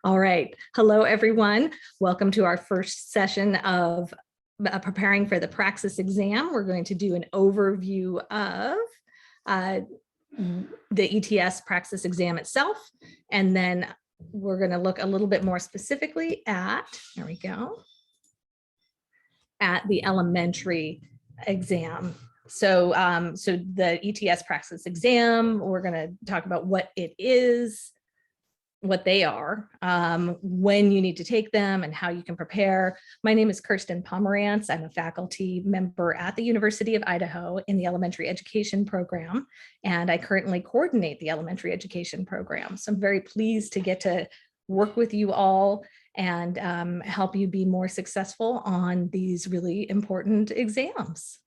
All right. Hello, everyone. Welcome to our first session of preparing for the Praxis exam. We're going to do an overview of the ETS Praxis exam itself, and then we're going to look a little bit more specifically at, there we go, at the elementary exam. So the ETS Praxis exam, we're going to talk about what it is, what they are, when you need to take them, and how you can prepare. My name is Kirsten Pomerantz. I'm a faculty member at the University of Idaho in the elementary education program, and I currently coordinate the elementary education program. So I'm very pleased to get to work with you all and help you be more successful on these really important exams.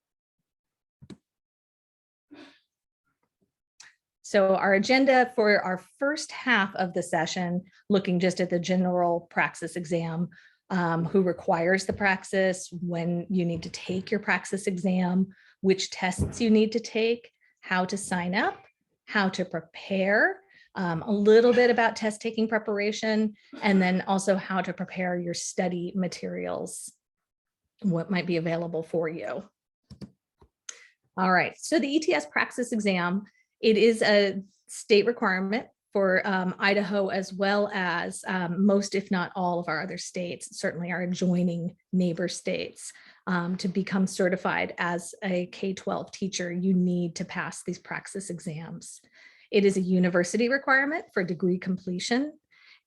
So our agenda for our first half of the session, looking just at the general Praxis exam, who requires the Praxis, when you need to take your Praxis exam, which tests you need to take, how to sign up, how to prepare, a little bit about test taking preparation, and then also how to prepare your study materials, what might be available for you. All right, so the ETS Praxis exam, it is a state requirement for Idaho, as well as most, if not all, of our other states, certainly our adjoining neighbor states. To become certified as a K-12 teacher, you need to pass these Praxis exams. It is a university requirement for degree completion,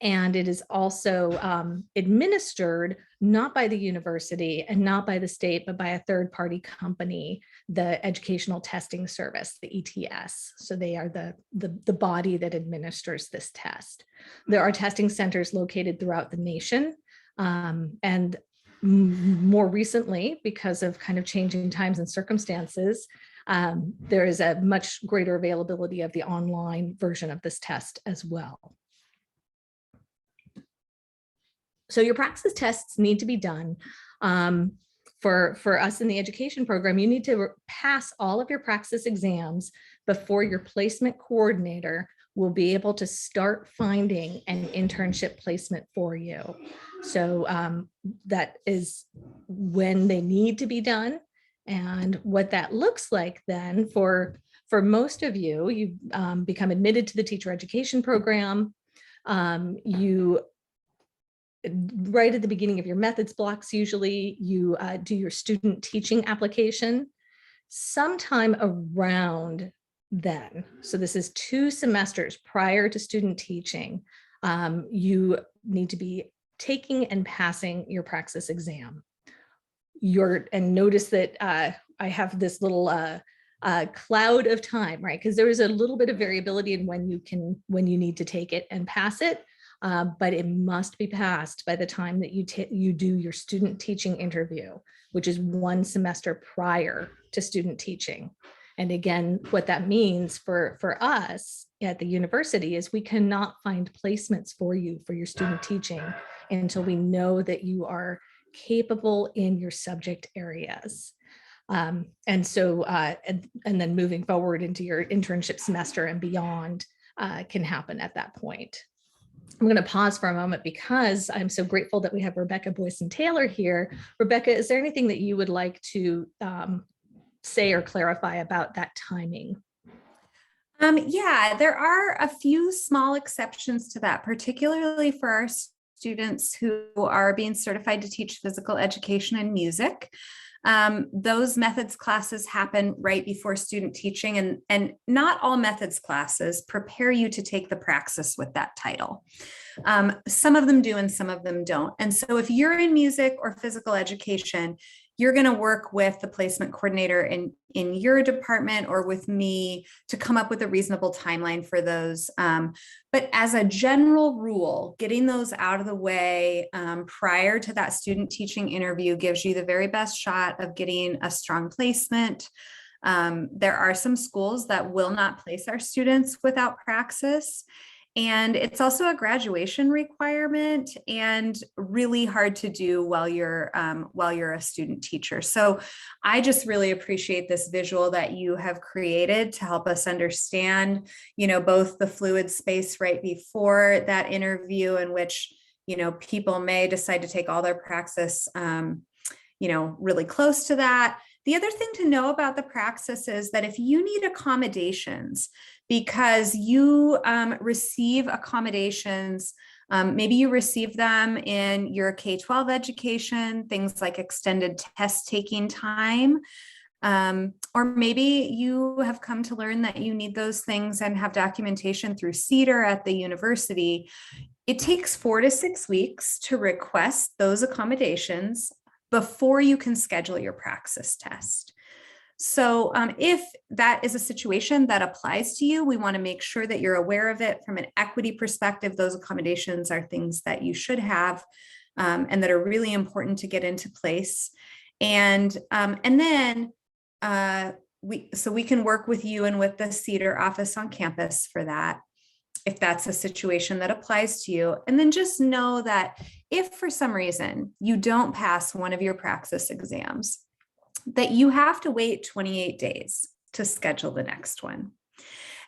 and it is also administered not by the university and not by the state, but by a third-party company, the Educational Testing Service, the ETS. So they are the body that administers this test. There are testing centers located throughout the nation, and more recently, because of kind of changing times and circumstances, there is a much greater availability of the online version of this test as well. So your Praxis tests need to be done. For us in the education program, you need to pass all of your Praxis exams before your placement coordinator will be able to start finding an internship placement for you. So that is when they need to be done. And what that looks like then for most of you, you become admitted to the teacher education program. You right at the beginning of your methods blocks, usually you do your student teaching application sometime around then. So this is 2 semesters prior to student teaching. You need to be taking and passing your Praxis exam. And notice that I have this little cloud of time, right? Because there is a little bit of variability in when you need to take it and pass it. But it must be passed by the time that you do your student teaching interview, which is 1 semester prior to student teaching. And again, what that means for us at the university is we cannot find placements for you for your student teaching until we know that you are capable in your subject areas. And then moving forward into your internship semester and beyond can happen at that point. I'm going to pause for a moment because I'm so grateful that we have Rebecca Boyson-Taylor here. Rebecca, is there anything that you would like to say or clarify about that timing? Yeah, there are a few small exceptions to that, particularly for our students who are being certified to teach physical education and music. Those methods classes happen right before student teaching, and not all methods classes prepare you to take the Praxis with that title. Some of them do and some of them don't. And so if you're in music or physical education, you're going to work with the placement coordinator in your department or with me to come up with a reasonable timeline for those. But as a general rule, getting those out of the way prior to that student teaching interview gives you the very best shot of getting a strong placement. There are some schools that will not place our students without Praxis. And it's also a graduation requirement and really hard to do while you're a student teacher. So I just really appreciate this visual that you have created to help us understand, both the fluid space right before that interview in which People may decide to take all their Praxis, really close to that. The other thing to know about the Praxis is that if you need accommodations because you receive accommodations, maybe you receive them in your K-12 education, things like extended test taking time, or maybe you have come to learn that you need those things and have documentation through CEDAR at the university. It takes 4 to 6 weeks to request those accommodations before you can schedule your Praxis test. So if that is a situation that applies to you, we want to make sure that you're aware of it from an equity perspective. Those accommodations are things that you should have and that are really important to get into place. And then we can work with you and with the CEDAR office on campus for that, if that's a situation that applies to you. And then just know that if for some reason you don't pass one of your Praxis exams, that you have to wait 28 days to schedule the next one.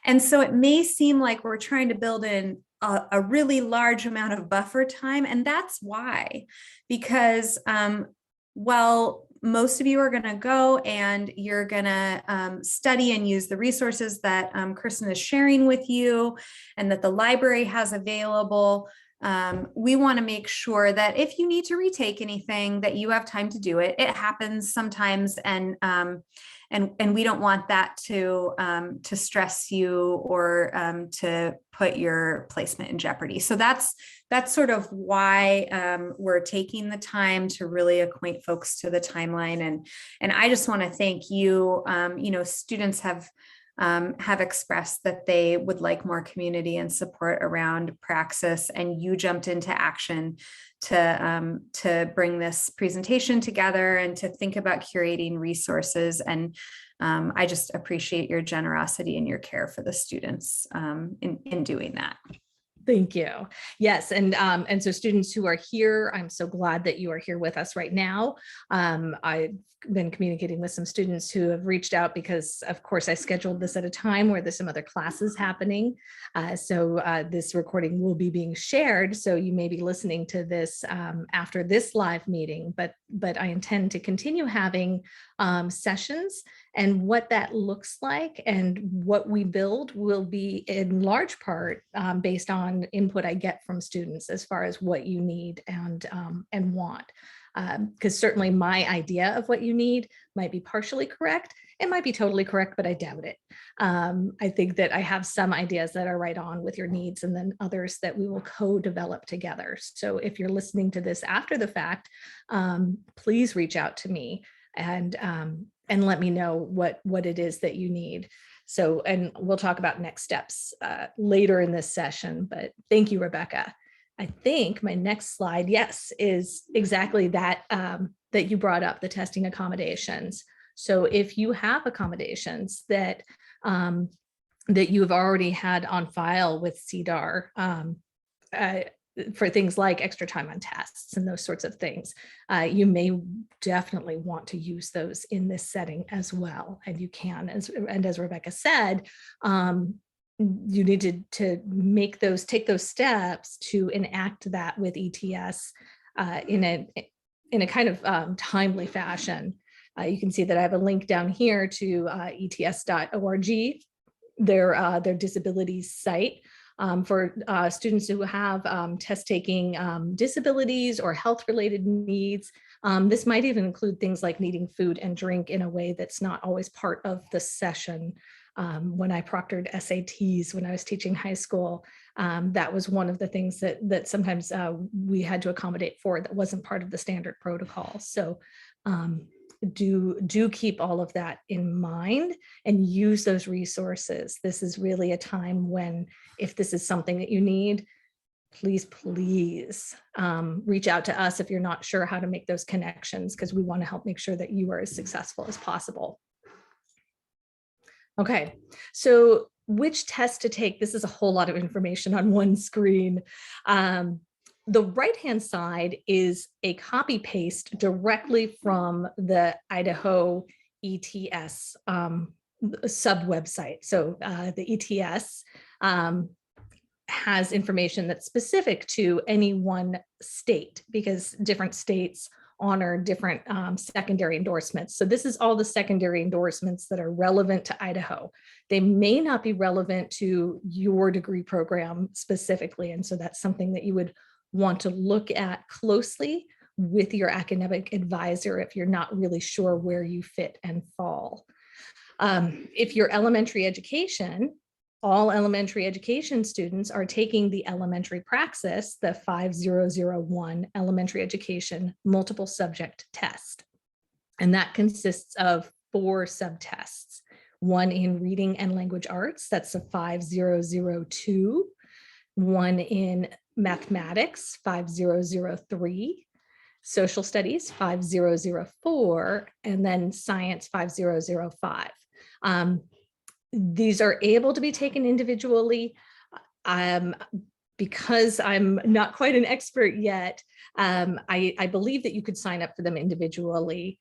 And so it may seem like we're trying to build in a really large amount of buffer time. And that's why, because most of you are going to go and you're going to study and use the resources that Kirsten is sharing with you and that the library has available. We want to make sure that if you need to retake anything, that you have time to do it. It happens sometimes, and we don't want that to stress you or to put your placement in jeopardy. So that's sort of why we're taking the time to really acquaint folks to the timeline. And I just want to thank you. Students have expressed that they would like more community and support around Praxis, and you jumped into action to bring this presentation together and to think about curating resources. And I just appreciate your generosity and your care for the students in doing that. Thank you. Yes. And so students who are here, I'm so glad that you are here with us right now. I've been communicating with some students who have reached out because, of course, I scheduled this at a time where there's some other classes happening. So this recording will be being shared. So you may be listening to this after this live meeting, but I intend to continue having sessions, and what that looks like and what we build will be in large part based on input I get from students as far as what you need and want. Because certainly my idea of what you need might be partially correct. It might be totally correct, but I doubt it. I think that I have some ideas that are right on with your needs, and then others that we will co-develop together. So if you're listening to this after the fact, please reach out to me and let me know what it is that you need. So, and we'll talk about next steps later in this session, but thank you, Rebecca. I think my next slide, yes, is exactly that, that you brought up, the testing accommodations. So if you have accommodations that you have already had on file with CEDAR, for things like extra time on tests and those sorts of things, you may definitely want to use those in this setting as well. And you can, and as Rebecca said, you need to take those steps to enact that with ETS in a kind of timely fashion. You can see that I have a link down here to ets.org, their disabilities site. For students who have test taking disabilities or health related needs. This might even include things like needing food and drink in a way that's not always part of the session. When I proctored SATs when I was teaching high school, that was one of the things that sometimes we had to accommodate for that wasn't part of the standard protocol. So do keep all of that in mind and use those resources. This is really a time when, if this is something that you need, please reach out to us if you're not sure how to make those connections, because we want to help make sure that you are as successful as possible. Okay, so which test to take? This is a whole lot of information on one screen. The right-hand side is a copy paste directly from the Idaho ETS sub website. So the ETS has information that's specific to any one state, because different states honor different secondary endorsements. So this is all the secondary endorsements that are relevant to Idaho. They may not be relevant to your degree program specifically. And so that's something that you would want to look at closely with your academic advisor if you're not really sure where you fit and fall. If you're elementary education, all elementary education students are taking the elementary praxis, the 5001 elementary education multiple subject test. And that consists of 4 subtests, one in reading and language arts, that's a 5002, one in mathematics, 5003, social studies, 5004, and then science, 5005. These are able to be taken individually. Because I'm not quite an expert yet, I believe that you could sign up for them individually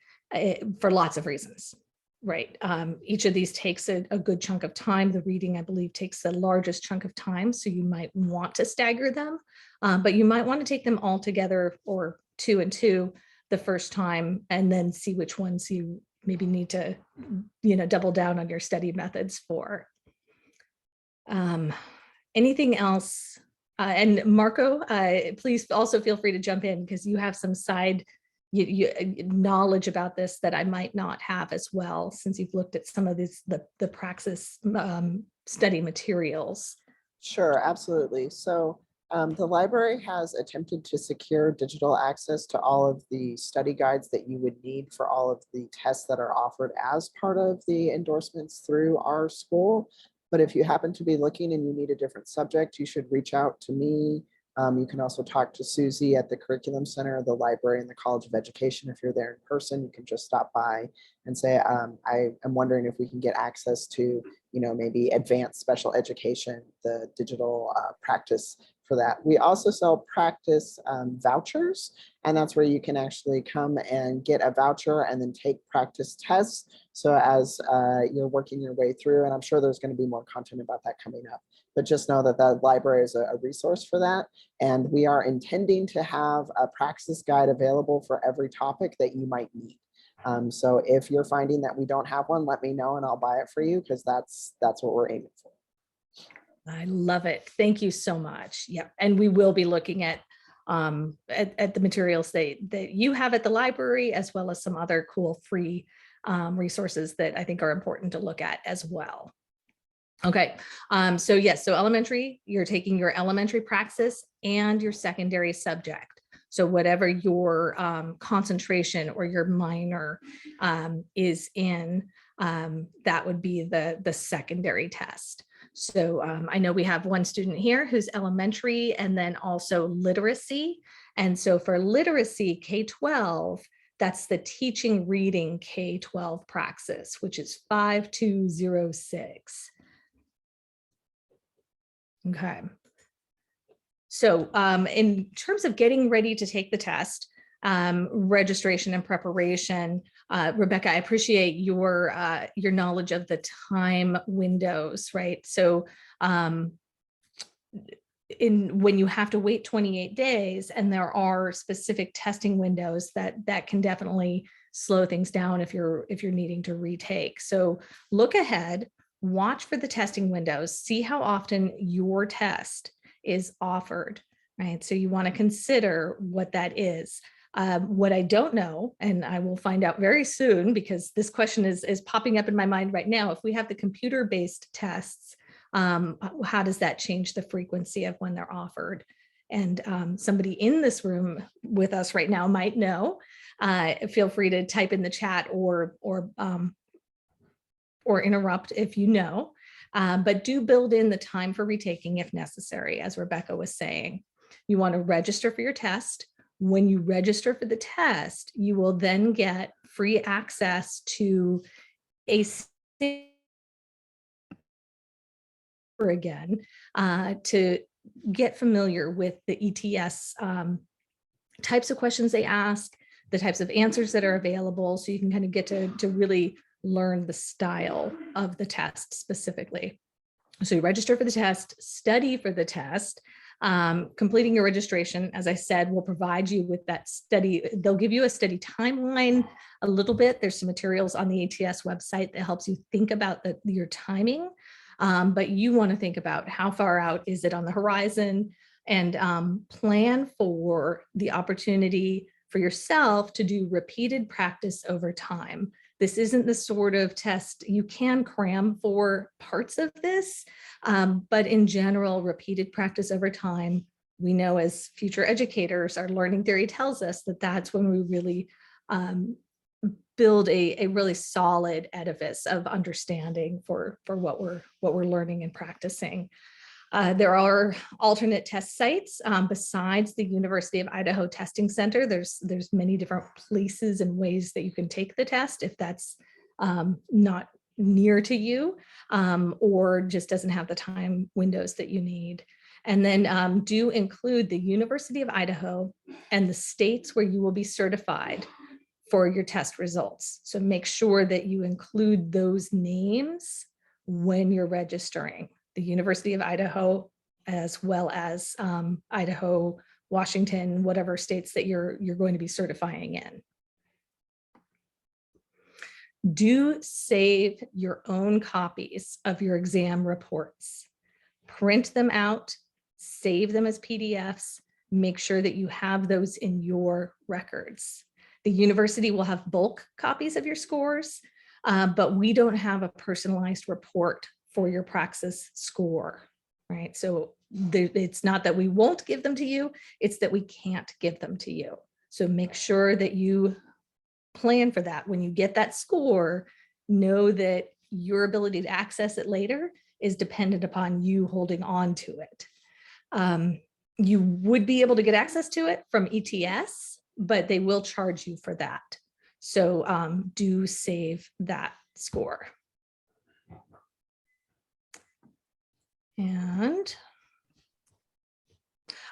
for lots of reasons, right? Each of these takes a good chunk of time. The reading, I believe, takes the largest chunk of time, so you might want to stagger them, but you might want to take them all together or 2 and 2 the first time, and then see which ones you maybe need to, double down on your study methods for. Anything else? And Marco, please also feel free to jump in, because you have some side knowledge about this that I might not have as well, since you've looked at some of these, the Praxis study materials. Sure, absolutely. So the library has attempted to secure digital access to all of the study guides that you would need for all of the tests that are offered as part of the endorsements through our school. But if you happen to be looking and you need a different subject, you should reach out to me. You can also talk to Susie at the Curriculum Center of the library and the College of Education. If you're there in person, you can just stop by and say, I am wondering if we can get access to, maybe advanced special education, the digital practice for that. We also sell practice vouchers, and that's where you can actually come and get a voucher and then take practice tests. So as you're working your way through, and I'm sure there's going to be more content about that coming up, but just know that the library is a resource for that. And we are intending to have a Praxis guide available for every topic that you might need. So if you're finding that we don't have one, let me know and I'll buy it for you, because that's what we're aiming for. I love it. Thank you so much. Yeah, and we will be looking at the materials that you have at the library, as well as some other cool free resources that I think are important to look at as well. Okay, so yes, so elementary, you're taking your elementary praxis and your secondary subject. So whatever your concentration or your minor is in, that would be the secondary test. So I know we have one student here who's elementary, and then also literacy. And so for literacy K-12, that's the teaching reading K-12 praxis, which is 5206. Okay. So in terms of getting ready to take the test, registration and preparation, Rebecca, I appreciate your knowledge of the time windows, right? So when you have to wait 28 days and there are specific testing windows, that can definitely slow things down if you're needing to retake. So look ahead, watch for the testing windows, see how often your test is offered, right? So you want to consider what that is. What I don't know, and I will find out very soon, because this question is popping up in my mind right now. If we have the computer-based tests, how does that change the frequency of when they're offered? And somebody in this room with us right now might know. Feel free to type in the chat or interrupt if you know. But do build in the time for retaking if necessary, as Rebecca was saying. You want to register for your test. When you register for the test, you will then get free access to a again to get familiar with the ETS types of questions they ask, the types of answers that are available, so you can kind of get to really learn the style of the test specifically. So you register for the test, study for the test. Completing your registration, as I said, will provide you with that study. They'll give you a study timeline a little bit. There's some materials on the ATS website that helps you think about your timing. But you want to think about how far out is it on the horizon, and plan for the opportunity for yourself to do repeated practice over time. This isn't the sort of test you can cram for parts of this, but in general, repeated practice over time, we know as future educators, our learning theory tells us that that's when we really build a really solid edifice of understanding for what we're learning and practicing. There are alternate test sites besides the University of Idaho Testing Center. There's many different places and ways that you can take the test if that's not near to you, or just doesn't have the time windows that you need. And then do include the University of Idaho and the states where you will be certified for your test results. So make sure that you include those names when you're registering. The University of Idaho, as well as Idaho, Washington, whatever states that you're going to be certifying in. Do save your own copies of your exam reports. Print them out, save them as PDFs, make sure that you have those in your records. The university will have bulk copies of your scores, but we don't have a personalized report for your Praxis score, right? So it's not that we won't give them to you, it's that we can't give them to you. So make sure that you plan for that. When you get that score, know that your ability to access it later is dependent upon you holding on to it. You would be able to get access to it from ETS, but they will charge you for that. So do save that score. And,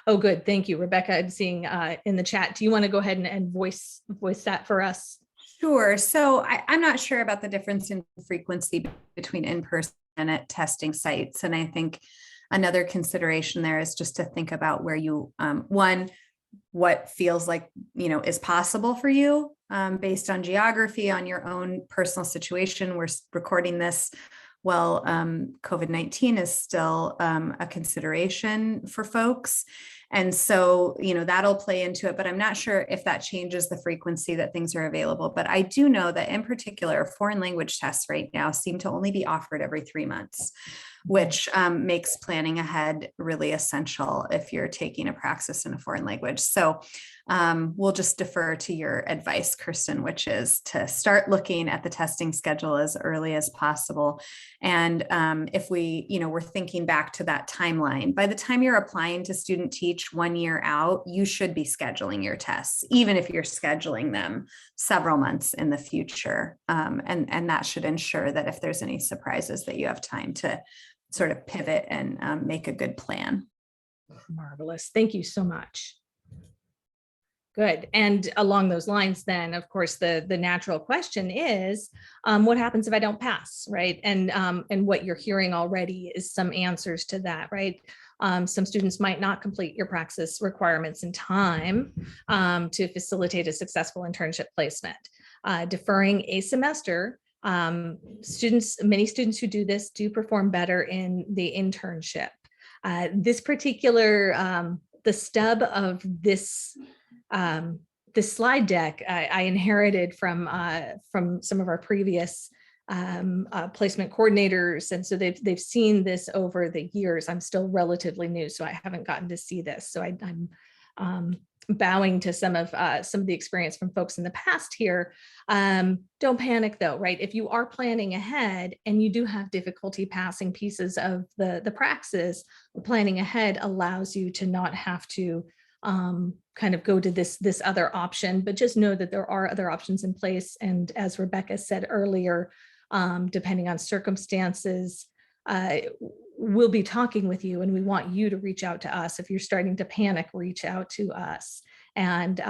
oh, good. Thank you, Rebecca. I'm seeing in the chat. Do you want to go ahead and voice that for us? Sure. So I'm not sure about the difference in frequency between in-person and at testing sites. And I think another consideration there is just to think about where you, one, what feels like, is possible for you based on geography, on your own personal situation. We're recording this while COVID-19 is still a consideration for folks. And so, that'll play into it, but I'm not sure if that changes the frequency that things are available. But I do know that in particular, foreign language tests right now seem to only be offered every 3 months, which makes planning ahead really essential if you're taking a Praxis in a foreign language. So we'll just defer to your advice, Kirsten, which is to start looking at the testing schedule as early as possible. And if we're thinking back to that timeline, by the time you're applying to student teach 1 year out, you should be scheduling your tests, even if you're scheduling them several months in the future. And that should ensure that if there's any surprises that you have time to sort of pivot and make a good plan. Marvelous. Thank you so much. Good. And along those lines, then, of course, the natural question is, what happens if I don't pass, right? And what you're hearing already is some answers to that, right? Some students might not complete your Praxis requirements in time to facilitate a successful internship placement. Deferring a semester, many students who do this do perform better in the internship. This particular, the stub of this slide deck I inherited from some of our previous placement coordinators, and so they've seen this over the years. I'm still relatively new, so I haven't gotten to see this. So I'm bowing to some of the experience from folks in the past here. Don't panic though, right? If you are planning ahead and you do have difficulty passing pieces of the Praxis, planning ahead allows you to not have to kind of go to this other option, but just know that there are other options in place. And as Rebecca said earlier, depending on circumstances, we'll be talking with you, and we want you to reach out to us. If you're starting to panic, reach out to us, and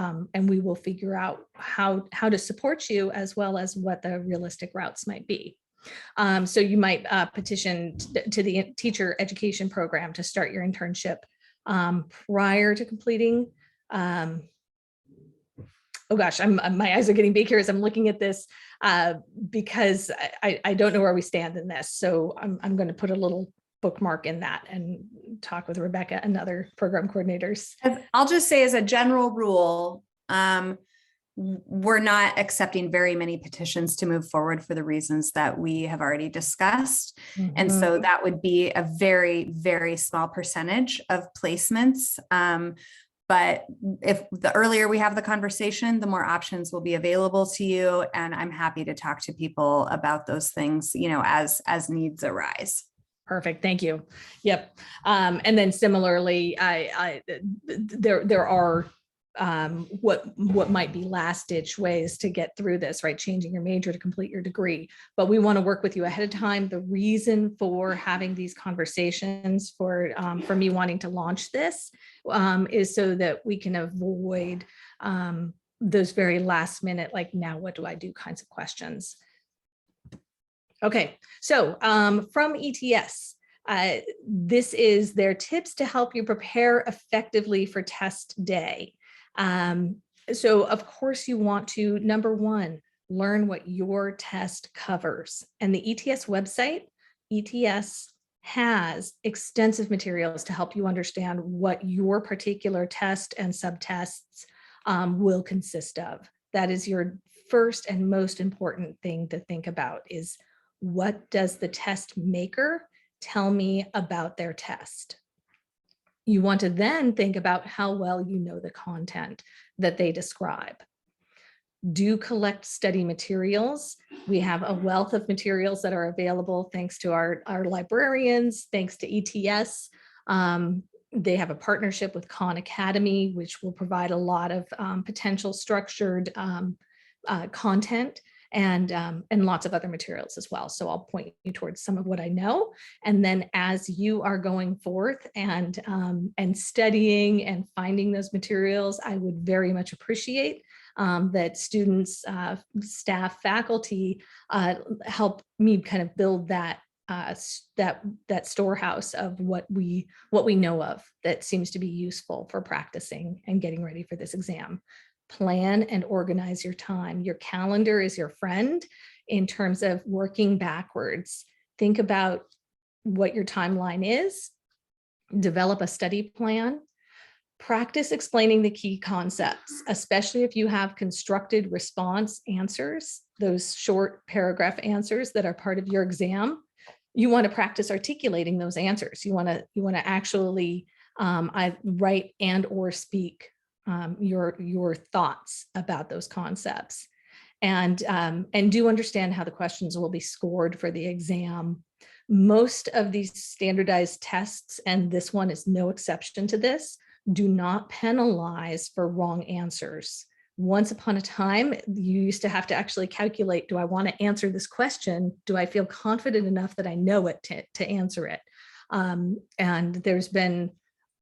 we will figure out how to support you, as well as what the realistic routes might be. So you might petition to the teacher education program to start your internship prior to completing. Oh gosh, my eyes are getting big here as I'm looking at this because I don't know where we stand in this. So I'm going to put a little bookmark in that and talk with Rebecca and other program coordinators. I'll just say as a general rule, we're not accepting very many petitions to move forward for the reasons that we have already discussed. And so that would be a very, very small percentage of placements. But if the earlier we have the conversation, the more options will be available to you. And I'm happy to talk to people about those things, as needs arise. Perfect. Thank you. Yep. And then similarly, there are what might be last ditch ways to get through this, right? Changing your major to complete your degree, but we want to work with you ahead of time. The reason for having these conversations for me wanting to launch this is so that we can avoid those very last minute, like, now what do I do kinds of questions. Okay, so from ETS, this is their tips to help you prepare effectively for test day. So of course you want to, number one, learn what your test covers. And the ETS website, ETS has extensive materials to help you understand what your particular test and subtests will consist of. That is your first and most important thing to think about, is what does the test maker tell me about their test? You want to then think about how well you know the content that they describe. Do collect study materials. We have a wealth of materials that are available thanks to our librarians, thanks to ETS. They have a partnership with Khan Academy, which will provide a lot of potential structured content and lots of other materials as well. So I'll point you towards some of what I know. And then as you are going forth and studying and finding those materials, I would very much appreciate that students, staff, faculty help me kind of build that storehouse of what we know of that seems to be useful for practicing and getting ready for this exam. Plan and organize your time. Your calendar is your friend in terms of working backwards. Think about what your timeline is, develop a study plan, practice explaining the key concepts, especially if you have constructed response answers, those short paragraph answers that are part of your exam. You want to practice articulating those answers. You want to actually write and or speak your thoughts about those concepts, and do understand how the questions will be scored for the exam. Most of these standardized tests, and this one is no exception to this, do not penalize for wrong answers. Once upon a time, you used to have to actually calculate, do I want to answer this question? Do I feel confident enough that I know it to answer it? And there's been,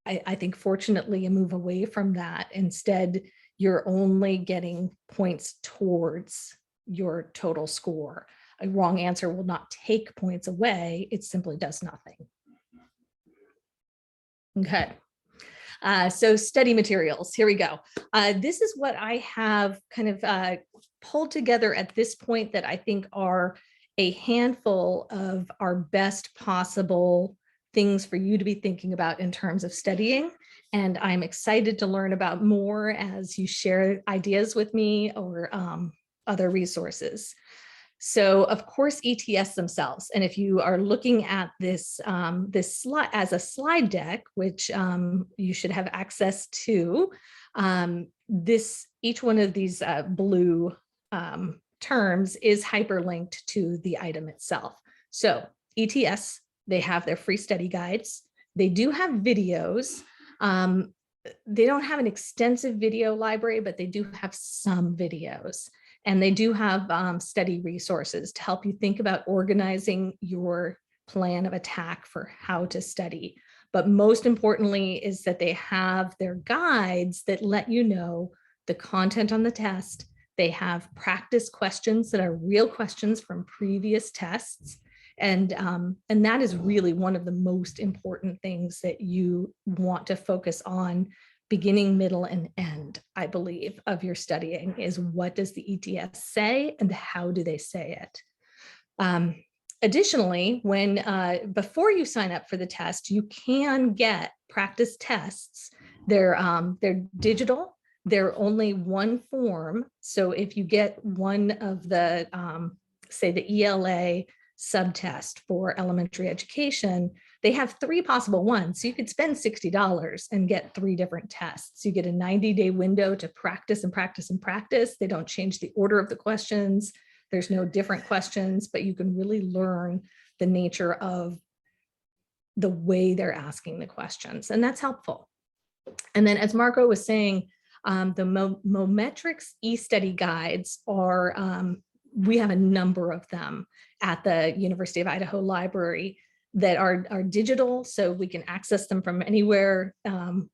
I think, fortunately, a move away from that. Instead, you're only getting points towards your total score. A wrong answer will not take points away. It simply does nothing. Okay. So study materials, here we go. This is what I have kind of pulled together at this point that I think are a handful of our best possible things for you to be thinking about in terms of studying. And I'm excited to learn about more as you share ideas with me or other resources. So of course, ETS themselves. And if you are looking at this, this slide as a slide deck, which you should have access to, each one of these blue terms is hyperlinked to the item itself. So ETS, they have their free study guides. They do have videos. They don't have an extensive video library, but they do have some videos. And they do have study resources to help you think about organizing your plan of attack for how to study. But most importantly is that they have their guides that let you know the content on the test, They have practice questions that are real questions from previous tests. And that is really one of the most important things that you want to focus on beginning, middle, and end, I believe, of your studying is what does the ETS say and how do they say it? Additionally, before you sign up for the test, you can get practice tests. They're digital. They're only one form. So if you get one of the, say the ELA subtest for elementary education, they have 3 possible ones. So you could spend $60 and get 3 different tests. You get a 90-day window to practice and practice and practice. They don't change the order of the questions. There's no different questions, but you can really learn the nature of the way they're asking the questions, and that's helpful. And then as Marco was saying, the Mometrics e-study guides are, we have a number of them at the University of Idaho Library that are digital, so we can access them from anywhere,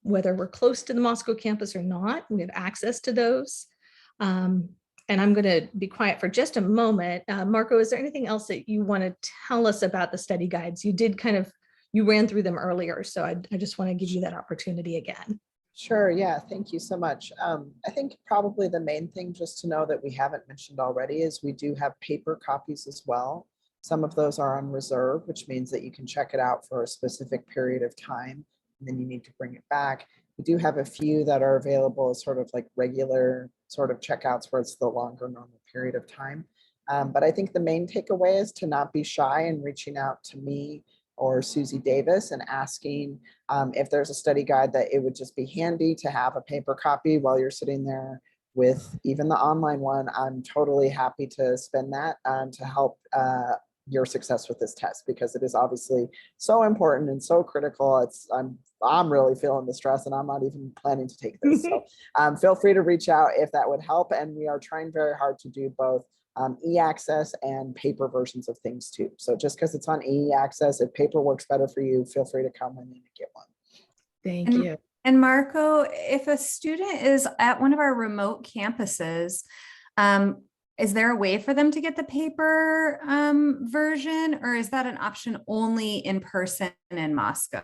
whether we're close to the Moscow campus or not, we have access to those. And I'm going to be quiet for just a moment. Marco, is there anything else that you want to tell us about the study guides? You ran through them earlier, so I just want to give you that opportunity again. Sure, yeah, thank you so much. I think probably the main thing just to know that we haven't mentioned already is we do have paper copies as well. Some of those are on reserve, which means that you can check it out for a specific period of time, and then you need to bring it back. We do have a few that are available as sort of like regular sort of checkouts where it's the longer normal period of time. But I think the main takeaway is to not be shy in reaching out to me or Susie Davis and asking if there's a study guide that it would just be handy to have a paper copy while you're sitting there with even the online one. I'm totally happy to spend that to help your success with this test, because it is obviously so important and so critical. I'm really feeling the stress and I'm not even planning to take this. So feel free to reach out if that would help. And we are trying very hard to do both e-access and paper versions of things too. So just because it's on e-access, if paper works better for you, feel free to come in and get one. Thank you. And Marco, if a student is at one of our remote campuses, is there a way for them to get the paper version, or is that an option only in person in Moscow?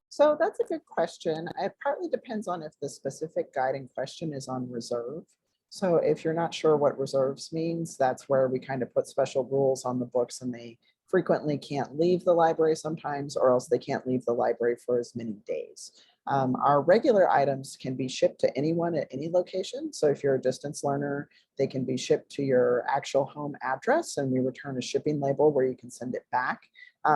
So that's a good question. It partly depends on if the specific guide in question is on reserve. So if you're not sure what reserves means, that's where we kind of put special rules on the books, and they frequently can't leave the library sometimes, or else they can't leave the library for as many days. Our regular items can be shipped to anyone at any location. So if you're a distance learner, they can be shipped to your actual home address, and we return a shipping label where you can send it back.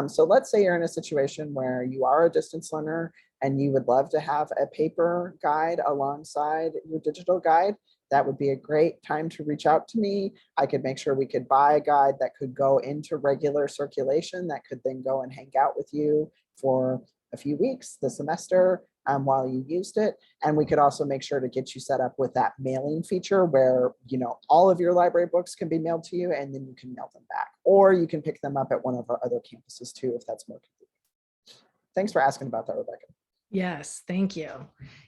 So let's say you're in a situation where you are a distance learner and you would love to have a paper guide alongside your digital guide. That would be a great time to reach out to me. I could make sure we could buy a guide that could go into regular circulation that could then go and hang out with you for a few weeks, the semester, while you used it. And we could also make sure to get you set up with that mailing feature where, you know, all of your library books can be mailed to you and then you can mail them back, or you can pick them up at one of our other campuses too, if that's more convenient. Thanks for asking about that, Rebecca. Yes, thank you.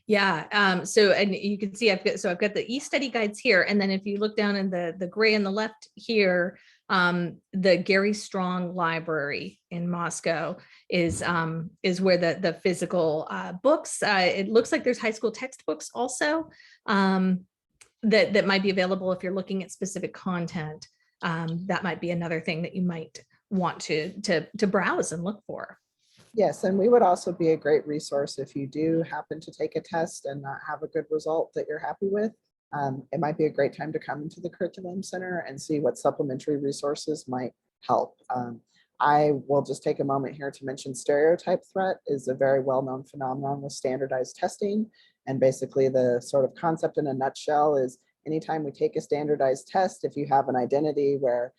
Yeah, so and you can see I've got the e-study guides here, and then if you look down in the gray on the left here, the Gary Strong Library in Moscow is where the physical books. It looks like there's high school textbooks also that might be available if you're looking at specific content. That might be another thing that you might want to browse and look for. Yes, and we would also be a great resource if you do happen to take a test and not have a good result that you're happy with. It might be a great time to come into the Curriculum Center and see what supplementary resources might help. I will just take a moment here to mention stereotype threat is a very well-known phenomenon with standardized testing. And basically the sort of concept in a nutshell is anytime we take a standardized test, if you have an identity where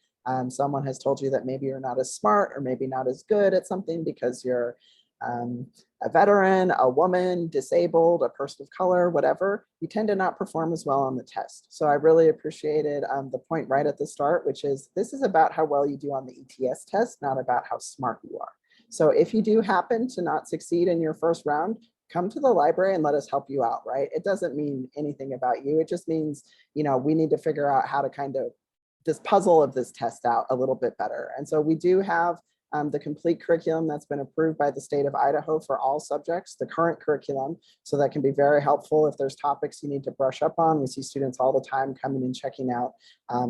someone has told you that maybe you're not as smart or maybe not as good at something because you're a veteran, a woman, disabled, a person of color, whatever, you tend to not perform as well on the test. So I really appreciated the point right at the start, which is this is about how well you do on the ETS test, not about how smart you are. So if you do happen to not succeed in your first round, come to the library and let us help you out, right? It doesn't mean anything about you. It just means, we need to figure out how to kind of this puzzle of this test out a little bit better. And so we do have the complete curriculum that's been approved by the state of Idaho for all subjects, the current curriculum. So that can be very helpful if there's topics you need to brush up on. We see students all the time coming and checking out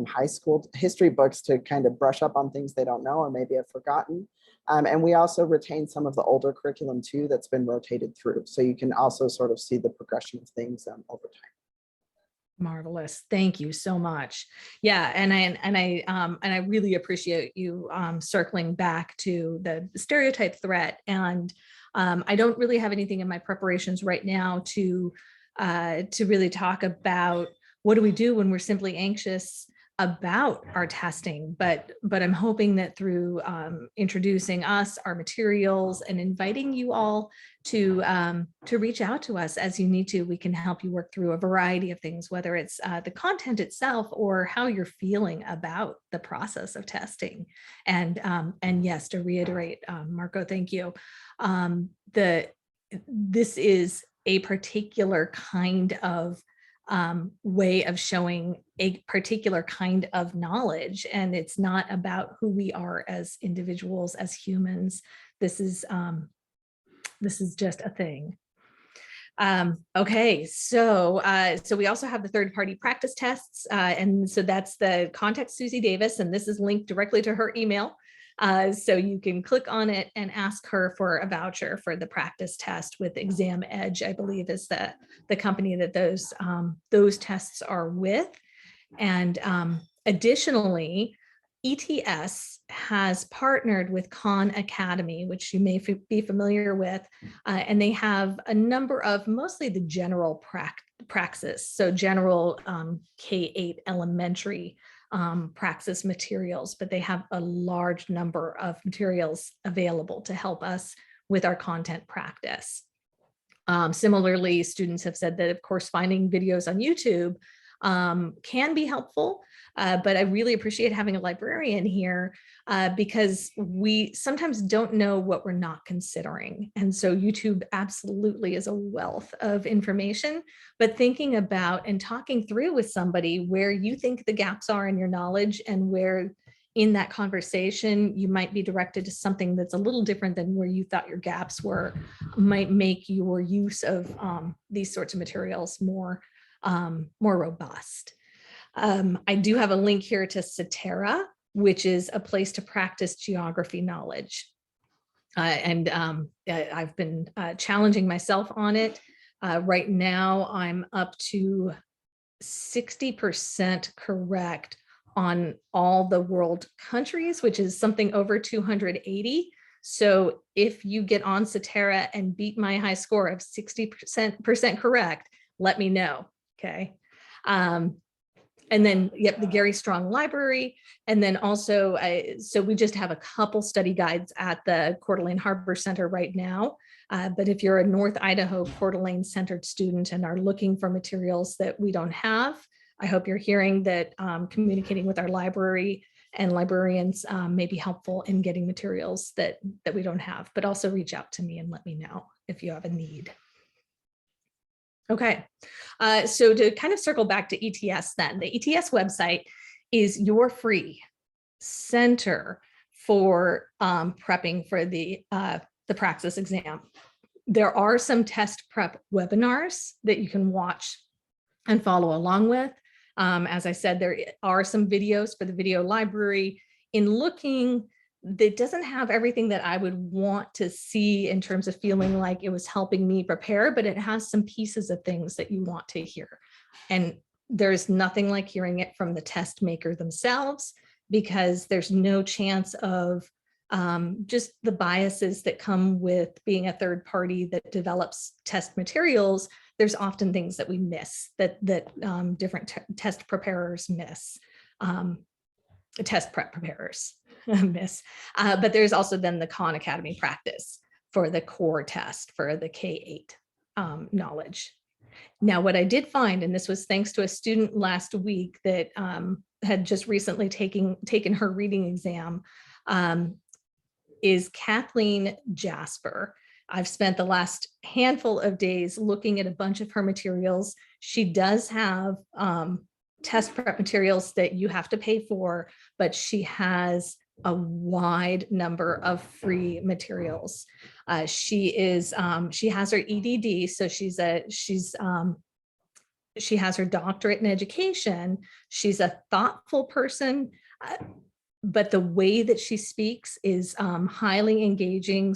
high school history books to kind of brush up on things they don't know or maybe have forgotten. And we also retain some of the older curriculum too that's been rotated through. So you can also sort of see the progression of things over time. Marvelous. Thank you so much. Yeah, and I really appreciate you circling back to the stereotype threat. And I don't really have anything in my preparations right now to really talk about what do we do when we're simply anxious about our testing, but I'm hoping that through introducing us, our materials, and inviting you all to reach out to us as you need to, we can help you work through a variety of things, whether it's the content itself or how you're feeling about the process of testing. And yes, to reiterate, Marco, thank you. This is a particular kind of way of showing a particular kind of knowledge, and it's not about who we are as individuals, as humans. This is just a thing. Okay, so we also have the third-party practice tests, and so that's the Contact Susie Davis, and this is linked directly to her email. So you can click on it and ask her for a voucher for the practice test with Exam Edge, I believe is the company that those tests are with. And additionally, ETS has partnered with Khan Academy, which you may be familiar with, and they have a number of mostly the general Praxis, so general K-8 elementary Praxis materials, but they have a large number of materials available to help us with our content practice. Similarly, students have said that, of course, finding videos on YouTube can be helpful, but I really appreciate having a librarian here because we sometimes don't know what we're not considering. And so YouTube absolutely is a wealth of information, but thinking about and talking through with somebody where you think the gaps are in your knowledge and where in that conversation you might be directed to something that's a little different than where you thought your gaps were, might make your use of these sorts of materials more robust. I do have a link here to Cetera, which is a place to practice geography knowledge. And I've been challenging myself on it. Right now, I'm up to 60% correct on all the world countries, which is something over 280. So if you get on Cetera and beat my high score of 60% correct, let me know. Okay. And then, yep, the Gary Strong Library. And then also, so we just have a couple study guides at the Coeur d'Alene Harbor Center right now. But if you're a North Idaho Coeur d'Alene centered student and are looking for materials that we don't have, I hope you're hearing that communicating with our library and librarians may be helpful in getting materials that we don't have, but also reach out to me and let me know if you have a need. Okay, so to kind of circle back to ETS then, the ETS website is your free center for prepping for the Praxis exam. There are some test prep webinars that you can watch and follow along with. As I said, there are some videos for the video library. In looking, that doesn't have everything that I would want to see in terms of feeling like it was helping me prepare, but it has some pieces of things that you want to hear. And there's nothing like hearing it from the test maker themselves, because there's no chance of just the biases that come with being a third party that develops test materials. There's often things that we miss, that different test preparers miss, test prep preparers miss. But there's also then the Khan Academy practice for the core test for the K-8 knowledge. Now, what I did find, and this was thanks to a student last week that had just recently taken her reading exam, is Kathleen Jasper. I've spent the last handful of days looking at a bunch of her materials. She does have test prep materials that you have to pay for, but she has a wide number of free materials. She has her EDD, so she has her doctorate in education. She's a thoughtful person, but the way that she speaks is highly engaging.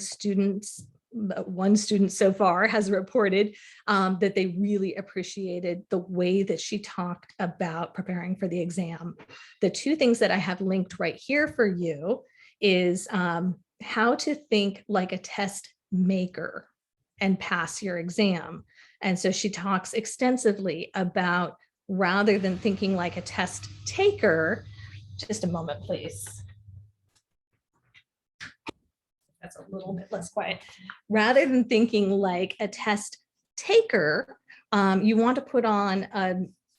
One student so far has reported that they really appreciated the way that she talked about preparing for the exam. The two things that I have linked right here for you is how to think like a test maker and pass your exam. And so she talks extensively about, rather than thinking like a test taker, just a moment, please. That's a little bit less quiet. Rather than thinking like a test taker, you want to put on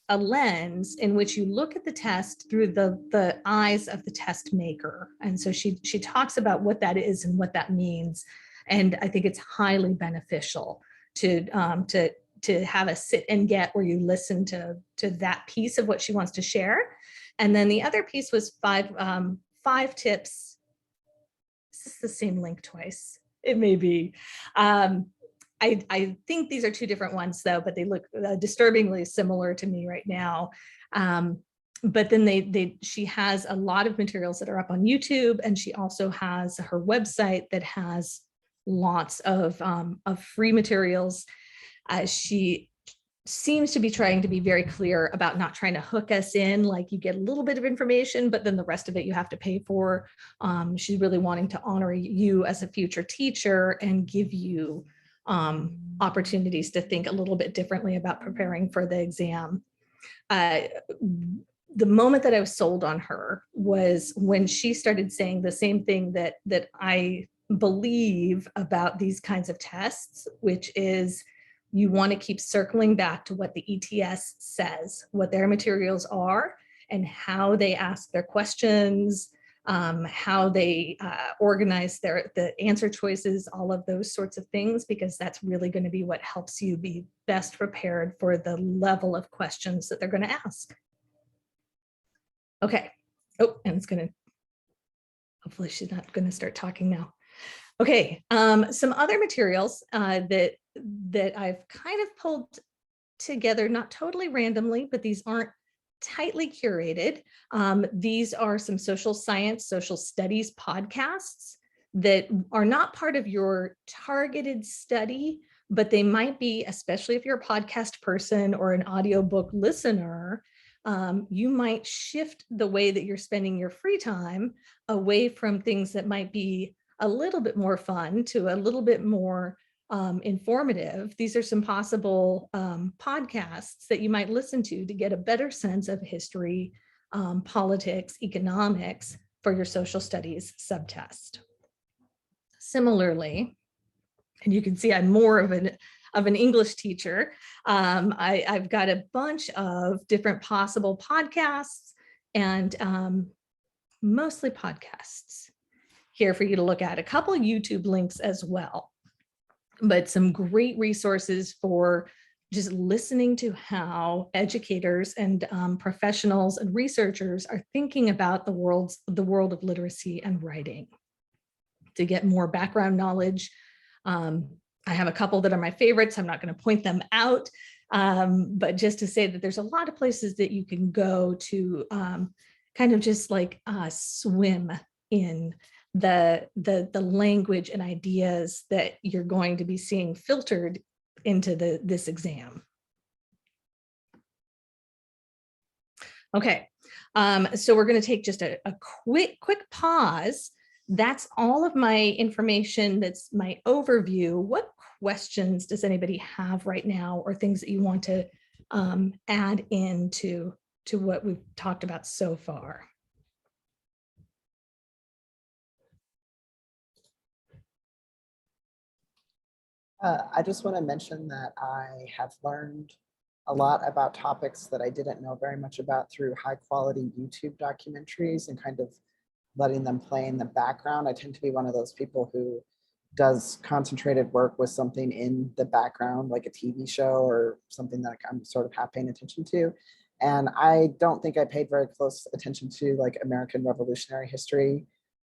a lens in which you look at the test through the eyes of the test maker. And so she talks about what that is and what that means. And I think it's highly beneficial to have a sit and get where you listen to that piece of what she wants to share. And then the other piece was five tips. Is this the same link twice? It may be. I think these are two different ones though, but they look disturbingly similar to me right now. But then she has a lot of materials that are up on YouTube, and she also has her website that has lots of free materials. She seems to be trying to be very clear about not trying to hook us in, like you get a little bit of information, but then the rest of it you have to pay for. She's really wanting to honor you as a future teacher and give you opportunities to think a little bit differently about preparing for the exam. The moment that I was sold on her was when she started saying the same thing that I believe about these kinds of tests, which is you want to keep circling back to what the ETS says, what their materials are, and how they ask their questions, how they organize the answer choices, all of those sorts of things, because that's really going to be what helps you be best prepared for the level of questions that they're going to ask. Okay. Oh, and it's going to, hopefully she's not going to start talking now. Okay, some other materials that I've kind of pulled together, not totally randomly, but these aren't tightly curated. These are some social science, social studies podcasts that are not part of your targeted study, but they might be, especially if you're a podcast person or an audiobook listener, you might shift the way that you're spending your free time away from things that might be a little bit more fun to a little bit more informative. These are some possible podcasts that you might listen to get a better sense of history, politics, economics for your social studies subtest. Similarly, and you can see I'm more of an English teacher, I've got a bunch of different possible podcasts, and mostly podcasts here for you to look at. A couple YouTube links as well, but some great resources for just listening to how educators and professionals and researchers are thinking about the world of literacy and writing. To get more background knowledge, I have a couple that are my favorites. I'm not going to point them out, but just to say that there's a lot of places that you can go to kind of just like swim in the language and ideas that you're going to be seeing filtered into this exam. Okay, so we're going to take just a quick pause. That's all of my information. That's my overview. What questions does anybody have right now, or things that you want to add into what we've talked about so far? I just want to mention that I have learned a lot about topics that I didn't know very much about through high quality YouTube documentaries and kind of letting them play in the background. I tend to be one of those people who does concentrated work with something in the background, like a TV show or something that I'm sort of half paying attention to. And I don't think I paid very close attention to like American Revolutionary history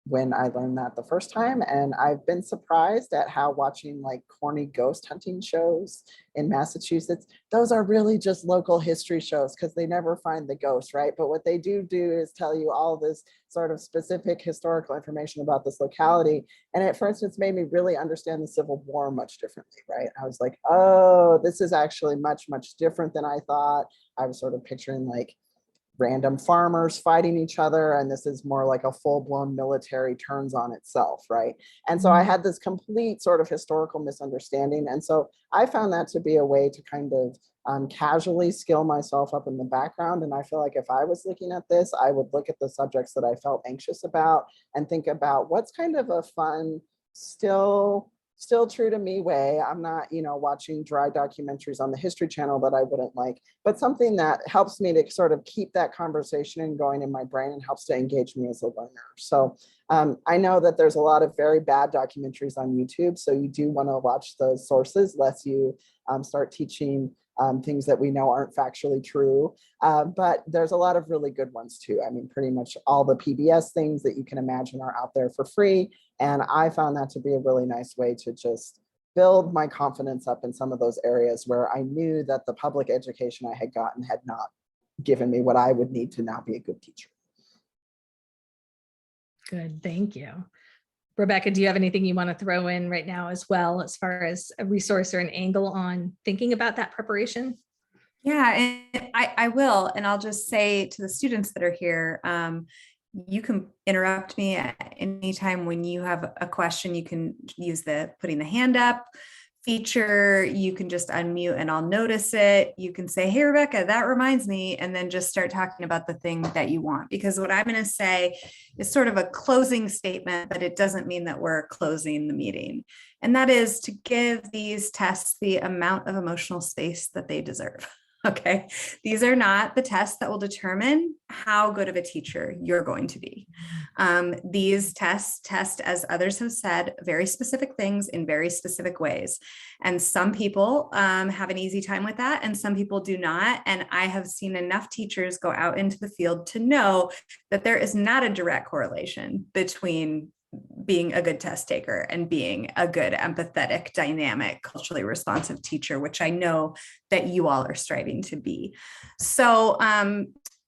when I learned that the first time. And I've been surprised at how watching like corny ghost hunting shows in Massachusetts, those are really just local history shows because they never find the ghost, right? But what they do is tell you all this sort of specific historical information about this locality. And it, for instance, made me really understand the Civil War much differently, right? I was like, oh, this is actually much, much different than I thought. I was sort of picturing like random farmers fighting each other, and this is more like a full-blown military turns on itself, right? And so I had this complete sort of historical misunderstanding, and so I found that to be a way to kind of casually skill myself up in the background. And I feel like if I was looking at this, I would look at the subjects that I felt anxious about and think about what's kind of a fun, still true to me way. I'm not, watching dry documentaries on the History Channel that I wouldn't like, but something that helps me to sort of keep that conversation going in my brain and helps to engage me as a learner. So I know that there's a lot of very bad documentaries on YouTube. So you do want to watch those sources lest you start teaching things that we know aren't factually true. But there's a lot of really good ones too. I mean, pretty much all the PBS things that you can imagine are out there for free. And I found that to be a really nice way to just build my confidence up in some of those areas where I knew that the public education I had gotten had not given me what I would need to now be a good teacher. Good, thank you. Rebecca, do you have anything you want to throw in right now as well, as far as a resource or an angle on thinking about that preparation? Yeah, and I will. And I'll just say to the students that are here, you can interrupt me at any time when you have a question. You can use the putting the hand up feature. You can just unmute and I'll notice it. You can say, hey, Rebecca, that reminds me, and then just start talking about the thing that you want. Because what I'm going to say is sort of a closing statement, but it doesn't mean that we're closing the meeting. And that is to give these tests the amount of emotional space that they deserve. Okay. These are not the tests that will determine how good of a teacher you're going to be. These tests test, as others have said, very specific things in very specific ways. And some people have an easy time with that, and some people do not. And I have seen enough teachers go out into the field to know that there is not a direct correlation between being a good test taker and being a good, empathetic, dynamic, culturally responsive teacher, which I know that you all are striving to be. So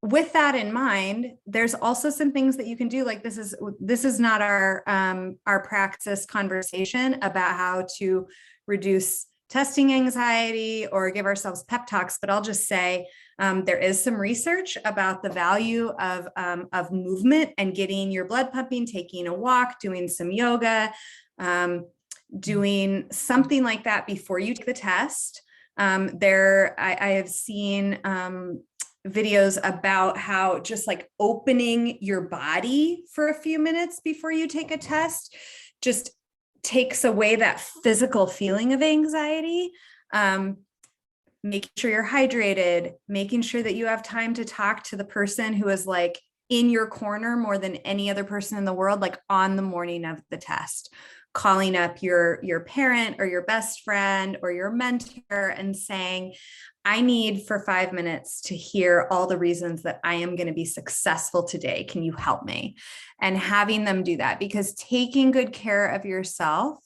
with that in mind, there's also some things that you can do. Like this is not our Praxis conversation about how to reduce testing anxiety or give ourselves pep talks, but I'll just say there is some research about the value of movement and getting your blood pumping, taking a walk, doing some yoga, doing something like that before you take the test. I have seen videos about how just like opening your body for a few minutes before you take a test just takes away that physical feeling of anxiety. Making sure you're hydrated, making sure that you have time to talk to the person who is like in your corner more than any other person in the world, like on the morning of the test, calling up your parent or your best friend or your mentor and saying, I need for 5 minutes to hear all the reasons that I am going to be successful today. Can you help me? And having them do that, because taking good care of yourself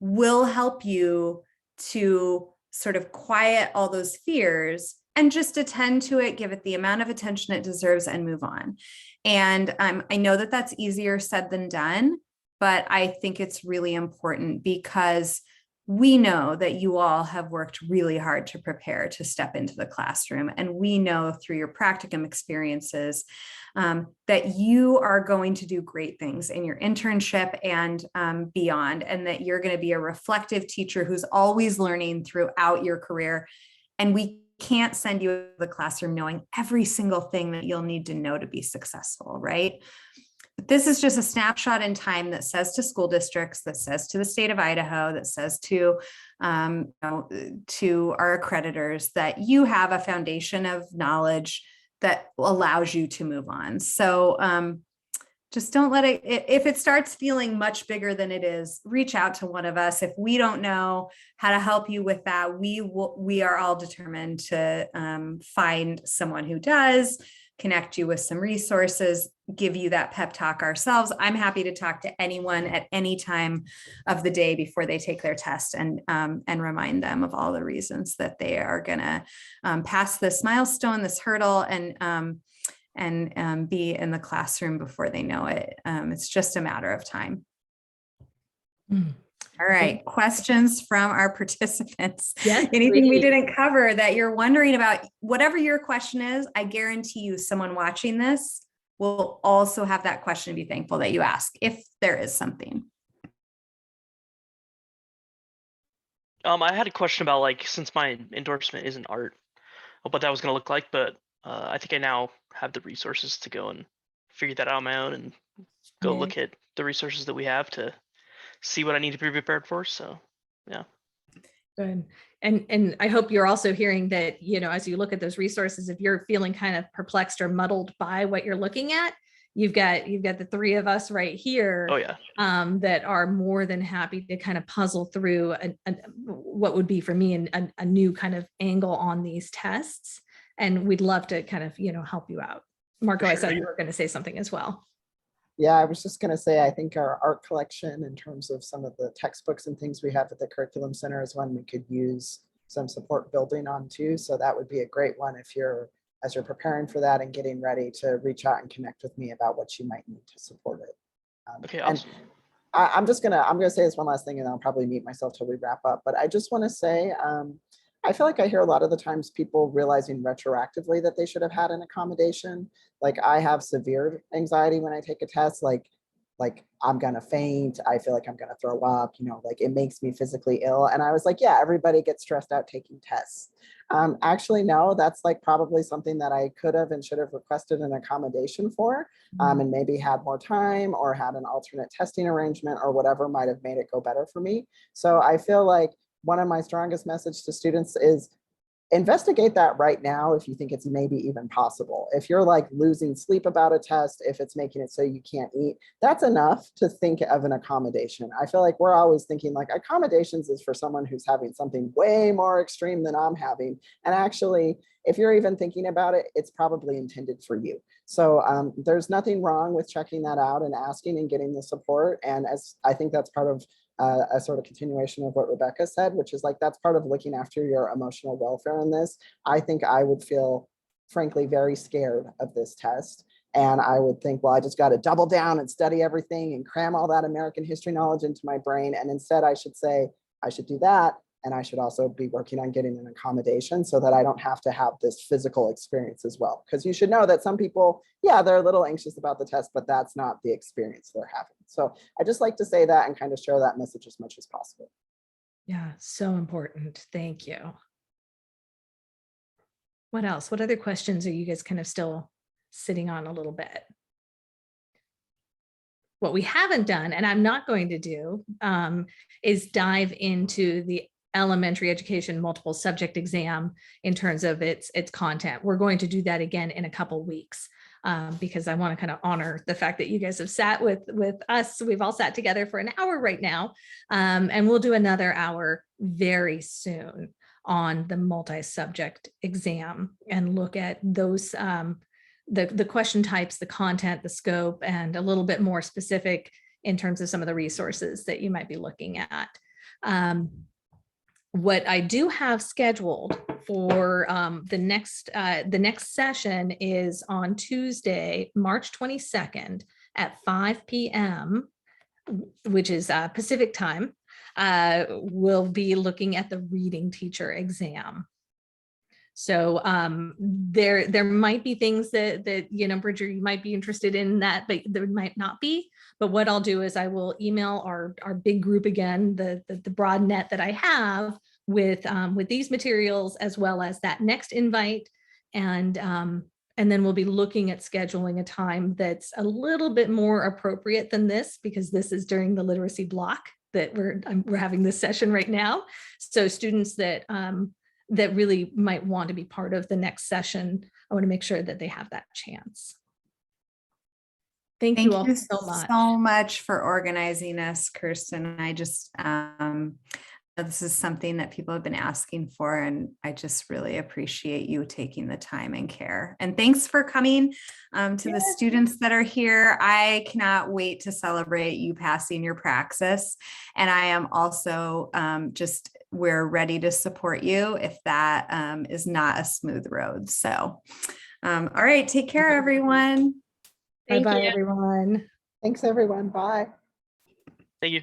will help you to sort of quiet all those fears and just attend to it, give it the amount of attention it deserves, and move on. And I know that that's easier said than done, but I think it's really important because we know that you all have worked really hard to prepare to step into the classroom. And we know through your practicum experiences that you are going to do great things in your internship and beyond, and that you're going to be a reflective teacher who's always learning throughout your career. And we can't send you to the classroom knowing every single thing that you'll need to know to be successful, right? But this is just a snapshot in time that says to school districts, that says to the state of Idaho, that says to our accreditors that you have a foundation of knowledge that allows you to move on. So Just don't let it, if it starts feeling much bigger than it is, reach out to one of us. If we don't know how to help you with that, we are all determined to find someone who does, connect you with some resources, give you that pep talk ourselves. I'm happy to talk to anyone at any time of the day before they take their test and remind them of all the reasons that they are gonna pass this milestone, this hurdle, and be in the classroom before they know it. It's just a matter of time. All right, questions from our participants. Yes, Anything we please. didn't cover that you're wondering about, whatever your question is, I guarantee you someone watching this will also have that question and be thankful that you ask, if there is something. I had a question about, like, since my endorsement isn't art, what that was going to look like, but I think I now have the resources to go and figure that out on my own and go look at the resources that we have to see what I need to be prepared for. So, yeah. Good. And I hope you're also hearing that, as you look at those resources, if you're feeling kind of perplexed or muddled by what you're looking at, you've got the three of us right here. Oh, yeah. That are more than happy to kind of puzzle through what would be for me a new kind of angle on these tests. And we'd love to kind of, help you out. Marco, I saw you were going to say something as well. Yeah, I was just going to say, I think our art collection, in terms of some of the textbooks and things we have at the Curriculum Center, is one we could use some support building on too. So that would be a great one if as you're preparing for that and getting ready, to reach out and connect with me about what you might need to support it. Okay, awesome. I'm gonna say this one last thing, and I'll probably mute myself till we wrap up. But I just want to say, I feel like I hear a lot of the times people realizing retroactively that they should have had an accommodation. Like, I have severe anxiety when I take a test, like I'm gonna faint. I feel like I'm gonna throw up, like it makes me physically ill. And I was like, yeah, everybody gets stressed out taking tests. Actually, no, that's like probably something that I could have and should have requested an accommodation for, and maybe had more time or had an alternate testing arrangement or whatever might have made it go better for me. So I feel like one of my strongest message to students is investigate that right now if you think it's maybe even possible. If you're like losing sleep about a test, if it's making it so you can't eat, that's enough to think of an accommodation. I feel like we're always thinking like accommodations is for someone who's having something way more extreme than I'm having. And actually, if you're even thinking about it, it's probably intended for you. So there's nothing wrong with checking that out and asking and getting the support. And as I think that's part of a sort of continuation of what Rebecca said, which is like, that's part of looking after your emotional welfare in this. I think I would feel, frankly, very scared of this test. And I would think, well, I just got to double down and study everything and cram all that American history knowledge into my brain. And instead I should say, I should do that. And I should also be working on getting an accommodation so that I don't have to have this physical experience as well. Because you should know that some people, yeah, they're a little anxious about the test, but that's not the experience they're having. So I just like to say that and kind of share that message as much as possible. Yeah, so important. Thank you. What else? What other questions are you guys kind of still sitting on a little bit? What we haven't done, and I'm not going to do, is dive into the elementary education multiple subject exam in terms of its content. We're going to do that again in a couple weeks because I want to kind of honor the fact that you guys have sat with us. We've all sat together for an hour right now, and we'll do another hour very soon on the multi-subject exam and look at those the question types, the content, the scope, and a little bit more specific in terms of some of the resources that you might be looking at. What I do have scheduled for the next session is on Tuesday, March 22nd at 5 p.m., which is Pacific time. We'll be looking at the reading teacher exam. So there might be things that Bridger, you might be interested in that, but there might not be. But what I'll do is I will email our big group again, the broad net that I have with these materials, as well as that next invite, and then we'll be looking at scheduling a time that's a little bit more appropriate than this, because this is during the literacy block that we're having this session right now. So students that really might want to be part of the next session, I want to make sure that they have that chance. Thank Thank you all you so much. so much for organizing this, Kirsten. I just, this is something that people have been asking for, and I just really appreciate you taking the time and care. And thanks for coming to the students that are here. I cannot wait to celebrate you passing your Praxis. And I am also we're ready to support you if that is not a smooth road. So, all right, take care, everyone. Bye-bye, everyone. Thanks, everyone. Bye. Thank you.